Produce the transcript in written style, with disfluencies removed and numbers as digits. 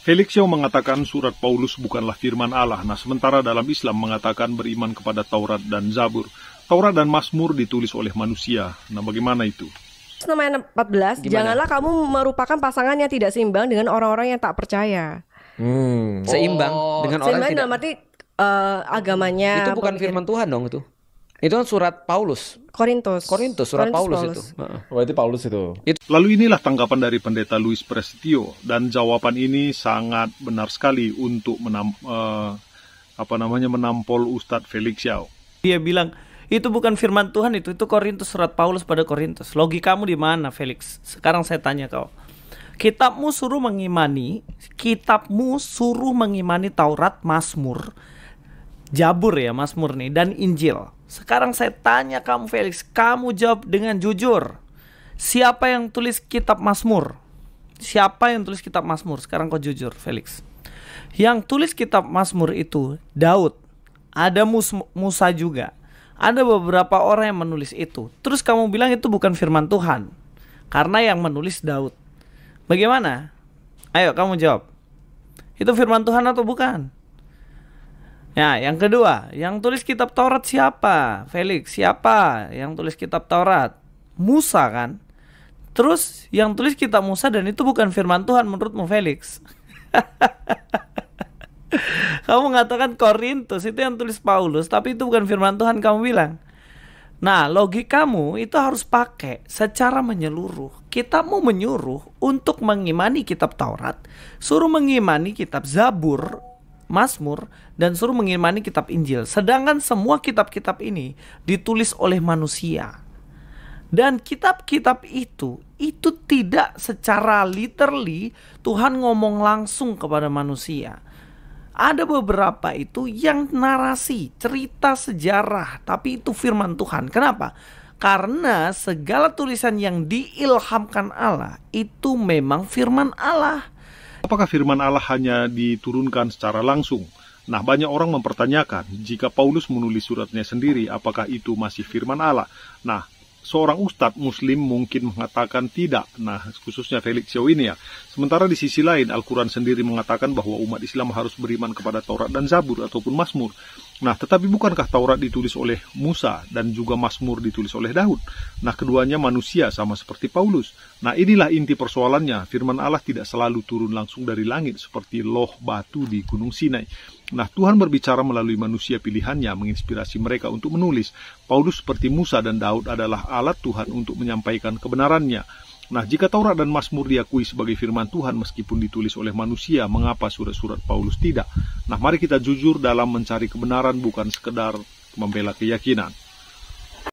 Felix Yao mengatakan surat Paulus bukanlah firman Allah. Nah, sementara dalam Islam mengatakan beriman kepada Taurat dan Zabur. Taurat dan Mazmur ditulis oleh manusia. Nah, bagaimana itu? Nomor 14, janganlah kamu merupakan pasangan yang tidak seimbang dengan orang-orang yang tak percaya. Seimbang dengan orang Seimbang tidak. dalam arti agamanya. Itu bukan firman Tuhan dong itu. Itu kan surat Paulus. Korintus, surat Paulus itu. Berarti Paulus itu. Lalu inilah tanggapan dari pendeta Luis Prasetyo, dan jawaban ini sangat benar sekali untuk menampol Ustadz Felix Yao. Dia bilang itu bukan firman Tuhan, itu Korintus, surat Paulus pada Korintus. Logikamu di mana, Felix? Sekarang saya tanya kau. Kitabmu suruh mengimani Taurat, Mazmur, Jabur ya, Mazmur nih, dan Injil. Sekarang saya tanya kamu, Felix, kamu jawab dengan jujur. Siapa yang tulis kitab Mazmur? Siapa yang tulis kitab Mazmur? Sekarang kau jujur, Felix. Yang tulis kitab Mazmur itu Daud. Ada Musa juga. Ada beberapa orang yang menulis itu. Terus kamu bilang itu bukan firman Tuhan, karena yang menulis Daud. Bagaimana? Ayo kamu jawab. Itu firman Tuhan atau bukan? Ya, yang kedua, yang tulis kitab Taurat siapa? Felix, siapa yang tulis kitab Taurat? Musa kan? Terus yang tulis kitab Musa dan itu bukan firman Tuhan menurutmu, Felix? Kamu mengatakan Korintus itu yang tulis Paulus, tapi itu bukan firman Tuhan kamu bilang. Nah, logikamu itu harus pakai secara menyeluruh. Kitabmu menyuruh untuk mengimani kitab Taurat, suruh mengimani kitab Zabur, Mazmur, dan suruh mengimani kitab Injil. Sedangkan semua kitab-kitab ini ditulis oleh manusia. Dan kitab-kitab itu tidak secara literally Tuhan ngomong langsung kepada manusia. Ada beberapa itu yang narasi, cerita sejarah, tapi itu firman Tuhan. Kenapa? Karena segala tulisan yang diilhamkan Allah itu memang firman Allah. Apakah firman Allah hanya diturunkan secara langsung? Nah, banyak orang mempertanyakan, jika Paulus menulis suratnya sendiri, apakah itu masih firman Allah? Nah, seorang ustadz muslim mungkin mengatakan tidak. Nah, khususnya Felix Yao ini ya. Sementara di sisi lain, Al-Quran sendiri mengatakan bahwa umat Islam harus beriman kepada Taurat dan Zabur ataupun Mazmur. Nah, tetapi bukankah Taurat ditulis oleh Musa dan juga Mazmur ditulis oleh Daud? Nah, keduanya manusia sama seperti Paulus. Nah, inilah inti persoalannya. Firman Allah tidak selalu turun langsung dari langit seperti loh batu di Gunung Sinai. Nah, Tuhan berbicara melalui manusia pilihannya, menginspirasi mereka untuk menulis. Paulus seperti Musa dan Daud adalah alat Tuhan untuk menyampaikan kebenarannya. Nah, jika Taurat dan Mazmur diakui sebagai firman Tuhan meskipun ditulis oleh manusia, mengapa surat-surat Paulus tidak? Nah, mari kita jujur dalam mencari kebenaran, bukan sekedar membela keyakinan.